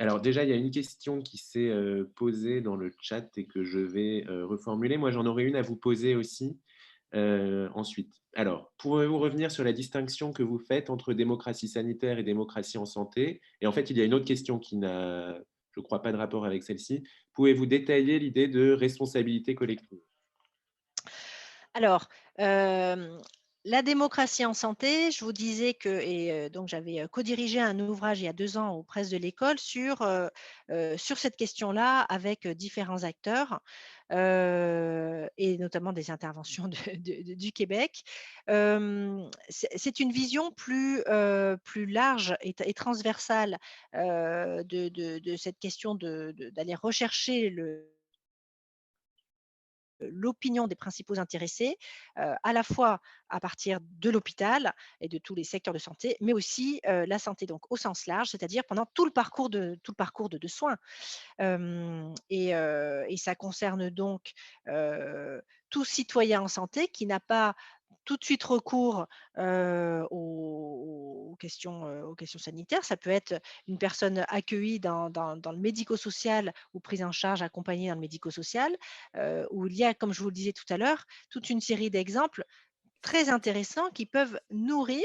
Alors déjà, il y a une question qui s'est posée dans le chat et que je vais reformuler. Moi, j'en aurais une à vous poser aussi ensuite. Alors, pouvez-vous revenir sur la distinction que vous faites entre démocratie sanitaire et démocratie en santé? Et en fait, il y a une autre question qui n'a, je crois, pas de rapport avec celle-ci. Pouvez-vous détailler l'idée de responsabilité collective? Alors, la démocratie en santé, je vous disais que, donc j'avais co-dirigé un ouvrage il y a 2 ans aux presses de l'école sur cette question-là avec différents acteurs et notamment des interventions du Québec. C'est une vision plus large et transversale de cette question d'aller rechercher l'opinion des principaux intéressés, à la fois à partir de l'hôpital et de tous les secteurs de santé, mais aussi la santé donc au sens large, c'est-à-dire pendant tout le parcours de soins. Et ça concerne donc tout citoyen en santé qui n'a pas tout de suite recours aux questions sanitaires. Ça peut être une personne accueillie dans le médico-social ou prise en charge, accompagnée dans le médico-social, où il y a, comme je vous le disais tout à l'heure, toute une série d'exemples très intéressants qui peuvent nourrir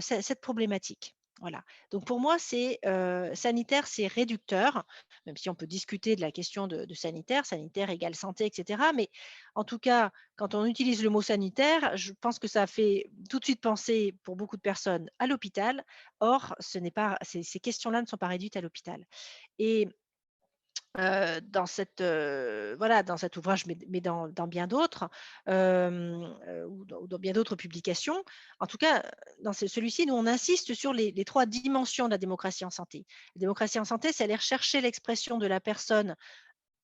cette problématique. Voilà. Donc pour moi, sanitaire, c'est réducteur, même si on peut discuter de la question de sanitaire égale santé, etc. Mais en tout cas, quand on utilise le mot sanitaire, je pense que ça fait tout de suite penser pour beaucoup de personnes à l'hôpital. Or, ces questions-là ne sont pas réduites à l'hôpital. Et voilà, dans cet ouvrage, mais dans bien d'autres, ou dans bien d'autres publications. En tout cas, dans celui-ci, nous, on insiste sur les 3 dimensions de la démocratie en santé. La démocratie en santé, c'est aller chercher l'expression de la personne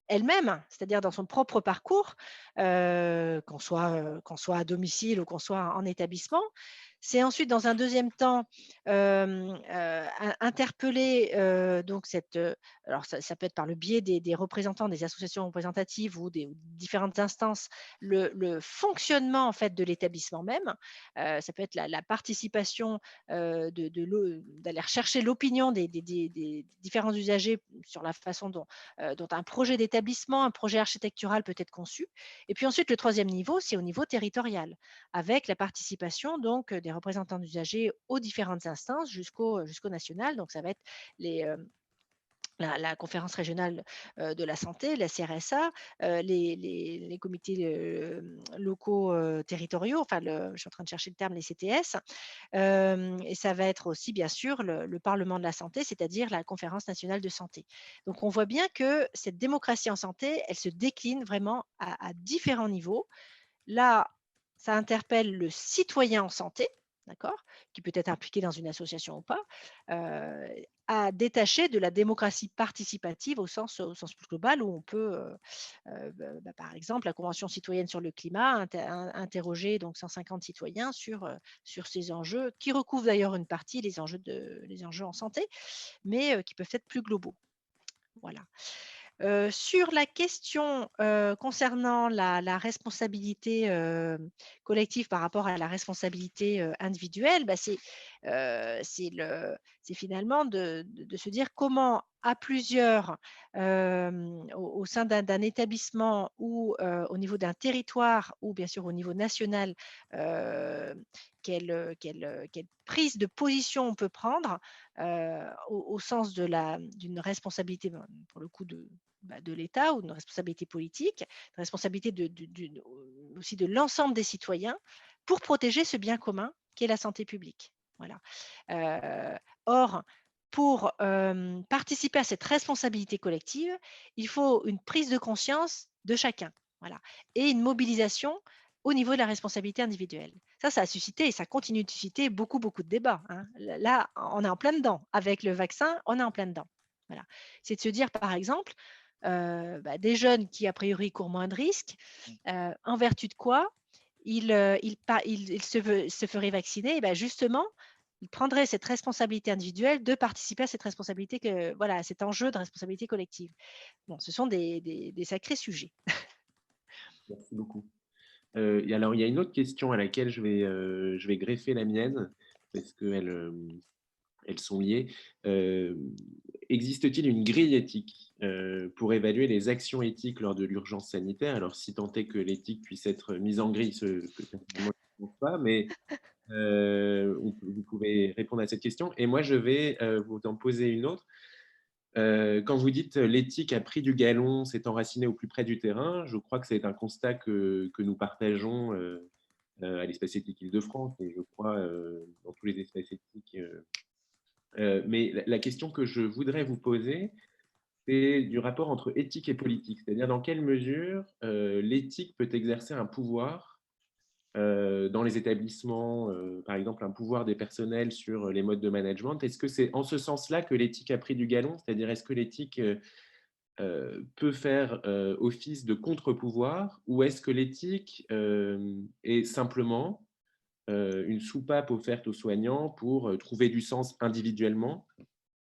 elle-même, c'est-à-dire dans son propre parcours, qu'on soit à domicile ou qu'on soit en établissement. C'est ensuite, dans un deuxième temps, interpeller donc alors ça peut être par le biais des représentants des associations représentatives ou des différentes instances, le fonctionnement en fait de l'établissement même. Ça peut être la participation d'aller rechercher l'opinion des différents usagers sur la façon dont un projet d'établissement, un projet architectural peut être conçu. Et puis ensuite, le troisième niveau, c'est au niveau territorial, avec la participation donc des représentants d'usagers aux différentes instances jusqu'au national. Donc ça va être la conférence régionale de la santé, la CRSA, les comités locaux territoriaux, enfin, je suis en train de chercher le terme, les CTS, et ça va être aussi, bien sûr, le Parlement de la santé, c'est-à-dire la conférence nationale de santé. Donc, on voit bien que cette démocratie en santé, elle se décline vraiment à différents niveaux. Là, ça interpelle le citoyen en santé, d'accord, qui peut être impliqué dans une association ou pas, à détacher de la démocratie participative au sens plus global, où on peut, par exemple, la Convention citoyenne sur le climat, interroger donc 150 citoyens sur ces enjeux, qui recouvrent d'ailleurs une partie, les enjeux en santé, mais qui peuvent être plus globaux. Voilà. Sur la question, concernant la responsabilité, collective par rapport à la responsabilité, individuelle, c'est finalement de se dire comment à plusieurs, au sein d'un établissement ou, au niveau d'un territoire ou bien sûr au niveau national, quelle prise de position on peut prendre, au sens d'une responsabilité, pour le coup de l'État ou d'une responsabilité politique, une responsabilité aussi de l'ensemble des citoyens pour protéger ce bien commun qu'est la santé publique. Voilà. Or, pour participer à cette responsabilité collective, il faut une prise de conscience de chacun, voilà, et une mobilisation au niveau de la responsabilité individuelle. Ça a suscité et ça continue de susciter beaucoup, beaucoup de débats, hein. Là, on est en plein dedans. Avec le vaccin, on est en plein dedans. Voilà. C'est de se dire, par exemple, des jeunes qui, a priori, courent moins de risques, en vertu de quoi ils se feraient vacciner, et justement, ils prendraient cette responsabilité individuelle de participer à cette responsabilité, voilà, à cet enjeu de responsabilité collective. Bon, ce sont des sacrés sujets. Merci beaucoup. Et alors, il y a une autre question à laquelle je vais greffer la mienne, parce qu'elles sont liées. Existe-t-il une grille éthique pour évaluer les actions éthiques lors de l'urgence sanitaire? Alors, si tant est que l'éthique puisse être mise en grille, ce que personnellement, je ne pense pas, mais vous pouvez répondre à cette question. Et moi, je vais vous en poser une autre. Quand vous dites l'éthique a pris du galon, s'est enracinée au plus près du terrain, je crois que c'est un constat que nous partageons à l'Espace éthique Île-de-France et je crois dans tous les espaces éthiques. Mais la question que je voudrais vous poser, c'est du rapport entre éthique et politique, c'est-à-dire dans quelle mesure l'éthique peut exercer un pouvoir dans les établissements, par exemple un pouvoir des personnels sur les modes de management. Est-ce que c'est en ce sens-là que l'éthique a pris du galon? C'est-à-dire est-ce que l'éthique peut faire office de contre-pouvoir ou est-ce que l'éthique est simplement une soupape offerte aux soignants pour trouver du sens individuellement?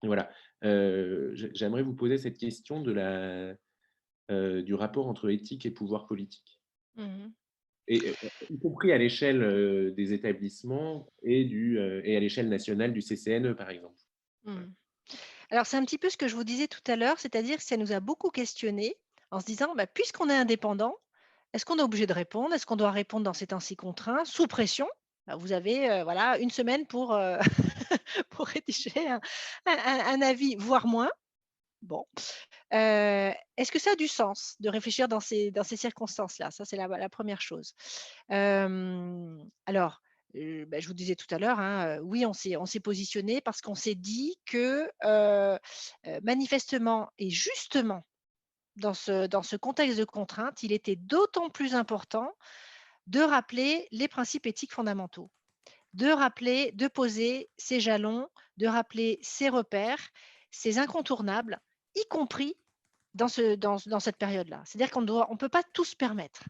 Voilà. J'aimerais vous poser cette question du rapport entre éthique et pouvoir politique. Mmh. Et y compris à l'échelle des établissements et à l'échelle nationale du CCNE, par exemple. Mmh. Alors, c'est un petit peu ce que je vous disais tout à l'heure, c'est-à-dire que ça nous a beaucoup questionnés en se disant, puisqu'on est indépendant, est-ce qu'on est obligé de répondre? Est-ce qu'on doit répondre dans ces temps-ci contraints, sous pression? Vous avez voilà, 1 semaine pour, pour rédiger un avis, voire moins. Bon, est-ce que ça a du sens de réfléchir dans ces circonstances-là? Ça, c'est la première chose. Alors, je vous disais tout à l'heure, hein, oui, on s'est positionné parce qu'on s'est dit que, manifestement et justement, dans ce contexte de contrainte, il était d'autant plus important de rappeler les principes éthiques fondamentaux, de rappeler, de poser ces jalons, de rappeler ces repères, ces incontournables, y compris dans cette période-là. C'est-à-dire on ne peut pas tout se permettre.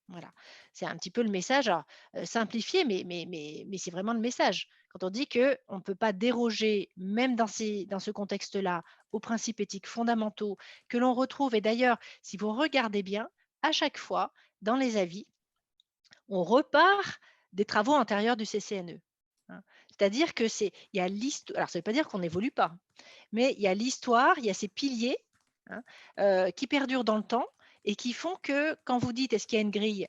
Voilà, c'est un petit peu le message, alors, simplifié, mais c'est vraiment le message. Quand on dit qu'on ne peut pas déroger, même dans ce contexte-là, aux principes éthiques fondamentaux que l'on retrouve, et d'ailleurs, si vous regardez bien, à chaque fois, dans les avis, on repart des travaux antérieurs du CCNE, hein. C'est-à-dire que il y a alors ça ne veut pas dire qu'on n'évolue pas, mais il y a l'histoire, il y a ces piliers, hein, qui perdurent dans le temps et qui font que quand vous dites: «Est-ce qu'il y a une grille?»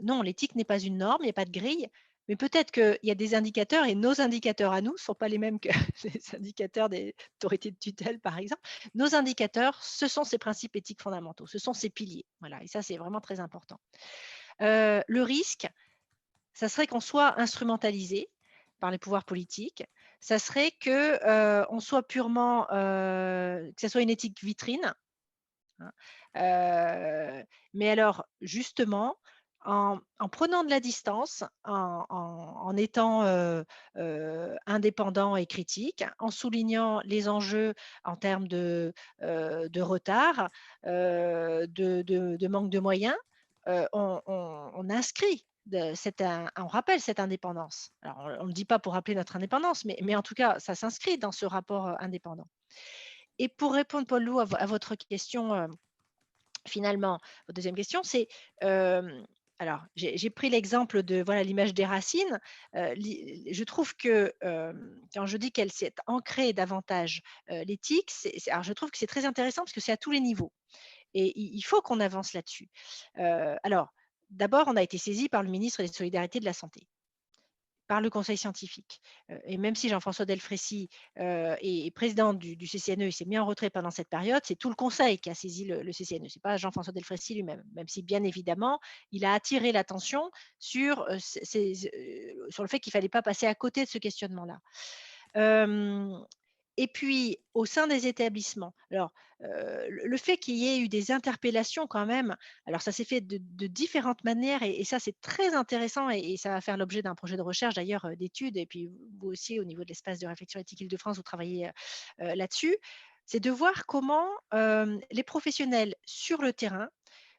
Non, l'éthique n'est pas une norme, il n'y a pas de grille. Mais peut-être qu'il y a des indicateurs et nos indicateurs à nous ne sont pas les mêmes que les indicateurs des autorités de tutelle, par exemple. Nos indicateurs, ce sont ces principes éthiques fondamentaux, ce sont ces piliers. Voilà, et ça, c'est vraiment très important. Le risque, ça serait qu'on soit instrumentalisé par les pouvoirs politiques. Ça serait que on soit purement, que ça soit une éthique vitrine, hein. Mais alors, justement, en prenant de la distance, en étant indépendant et critique, en soulignant les enjeux en termes de retard, de manque de moyens, on inscrit on rappelle cette indépendance. Alors, on ne le dit pas pour rappeler notre indépendance, mais en tout cas, ça s'inscrit dans ce rapport indépendant. Et pour répondre, Paul Lou, à votre question, finalement, votre deuxième question, c'est, alors j'ai pris l'exemple de voilà l'image des racines. Je trouve que quand je dis qu'elle s'est ancrée davantage l'éthique, alors je trouve que c'est très intéressant parce que c'est à tous les niveaux et il faut qu'on avance là-dessus. Alors, d'abord, on a été saisi par le ministre des Solidarités et de la Santé, par le conseil scientifique. Et même si Jean-François Delfrécy est président du CCNE, il s'est mis en retrait pendant cette période, c'est tout le conseil qui a saisi le CCNE, ce n'est pas Jean-François Delfrécy lui-même, même si bien évidemment, il a attiré l'attention sur le fait qu'il ne fallait pas passer à côté de ce questionnement-là. Et puis, au sein des établissements, alors, le fait qu'il y ait eu des interpellations quand même, alors ça s'est fait de différentes manières et ça, c'est très intéressant et ça va faire l'objet d'un projet de recherche d'ailleurs, d'études et puis vous aussi au niveau de l'espace de réflexion éthique Île-de-France, vous travaillez, là-dessus. C'est de voir comment, les professionnels sur le terrain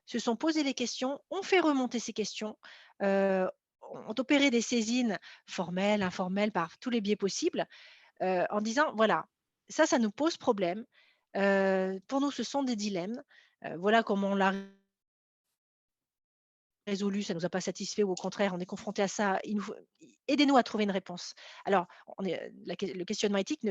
se sont posés les questions, ont fait remonter ces questions, ont opéré des saisines formelles, informelles, par tous les biais possibles, en disant: «Voilà, ça nous pose problème. Pour nous, ce sont des dilemmes. Voilà comment on l'a résolu, ça ne nous a pas satisfait ou au contraire, on est confronté à ça, il nous faut aidez-nous à trouver une réponse». Alors, on est le questionnement éthique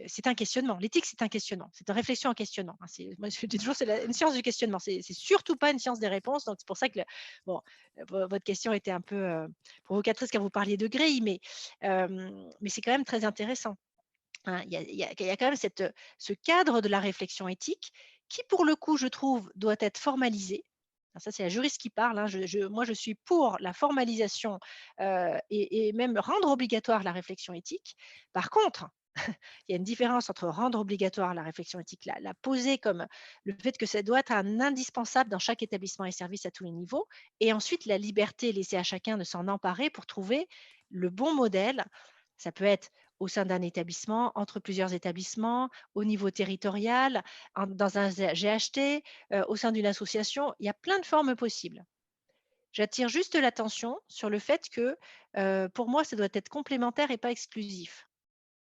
c'est un questionnement. L'éthique, c'est un questionnement, c'est une réflexion en questionnant, hein. Moi, je dis toujours, c'est une science du questionnement. C'est surtout pas une science des réponses. Donc c'est pour ça que bon, votre question était un peu, provocatrice quand vous parliez de grille, mais c'est quand même très intéressant. Hein, il y a quand même ce cadre de la réflexion éthique qui, pour le coup, je trouve, doit être formalisé. Alors ça, c'est la juriste qui parle, hein. Moi, je suis pour la formalisation et même rendre obligatoire la réflexion éthique. Par contre, il y a une différence entre rendre obligatoire la réflexion éthique, la poser comme le fait que ça doit être un indispensable dans chaque établissement et service à tous les niveaux, et ensuite la liberté laissée à chacun de s'en emparer pour trouver le bon modèle. Ça peut être au sein d'un établissement, entre plusieurs établissements, au niveau territorial, dans un GHT, au sein d'une association. Il y a plein de formes possibles. J'attire juste l'attention sur le fait que, pour moi, ça doit être complémentaire et pas exclusif.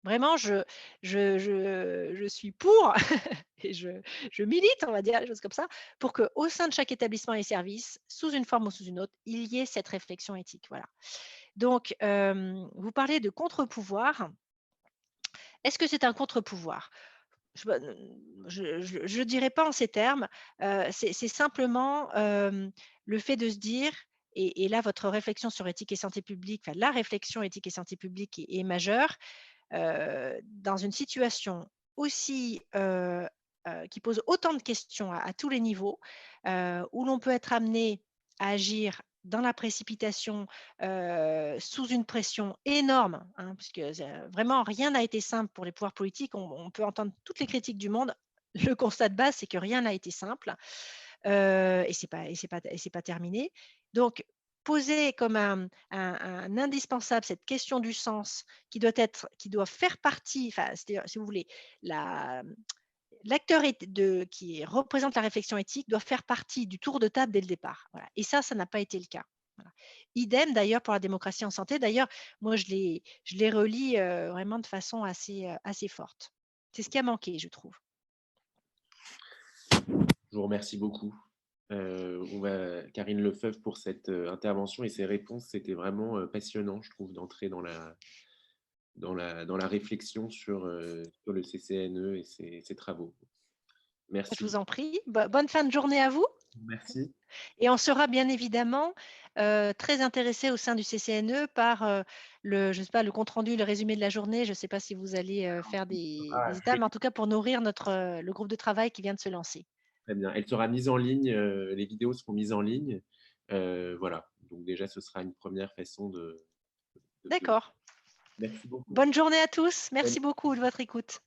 Vraiment, je suis pour et je milite, on va dire, des choses comme ça, pour qu'au sein de chaque établissement et service, sous une forme ou sous une autre, il y ait cette réflexion éthique. Voilà. Donc, vous parlez de contre-pouvoir. Est-ce que c'est un contre-pouvoir? Je dirais pas en ces termes. C'est simplement, le fait de se dire et là, votre réflexion sur éthique et santé publique, enfin la réflexion éthique et santé publique est majeure. Dans une situation aussi, qui pose autant de questions à tous les niveaux, où l'on peut être amené à agir dans la précipitation, sous une pression énorme, hein, puisque vraiment rien n'a été simple pour les pouvoirs politiques. On peut entendre toutes les critiques du monde. Le constat de base, c'est que rien n'a été simple, et c'est pas terminé. Donc poser comme un indispensable cette question du sens qui doit faire partie, enfin, c'est-à-dire, si vous voulez, la l'acteur qui représente la réflexion éthique doit faire partie du tour de table dès le départ. Voilà. Et ça n'a pas été le cas. Voilà. Idem d'ailleurs pour la démocratie en santé. D'ailleurs, moi, je les relis vraiment de façon assez forte. C'est ce qui a manqué, je trouve. Je vous remercie beaucoup, Karine Lefebvre, pour cette intervention et ces réponses. C'était vraiment passionnant, je trouve, d'entrer dans la réflexion sur le CCNE et ses travaux. Je Merci. vous en prie. Bonne fin de journée à vous. Merci. Et on sera bien évidemment très intéressé au sein du CCNE par je sais pas, le compte-rendu, le résumé de la journée. Je ne sais pas si vous allez faire des étapes, mais en tout cas pour nourrir le groupe de travail qui vient de se lancer. Très bien. Elle sera mise en ligne, les vidéos seront mises en ligne. Voilà. Donc déjà, ce sera une première façon de. D'accord. Merci beaucoup. Bonne journée à tous. Bonne Merci beaucoup de votre écoute.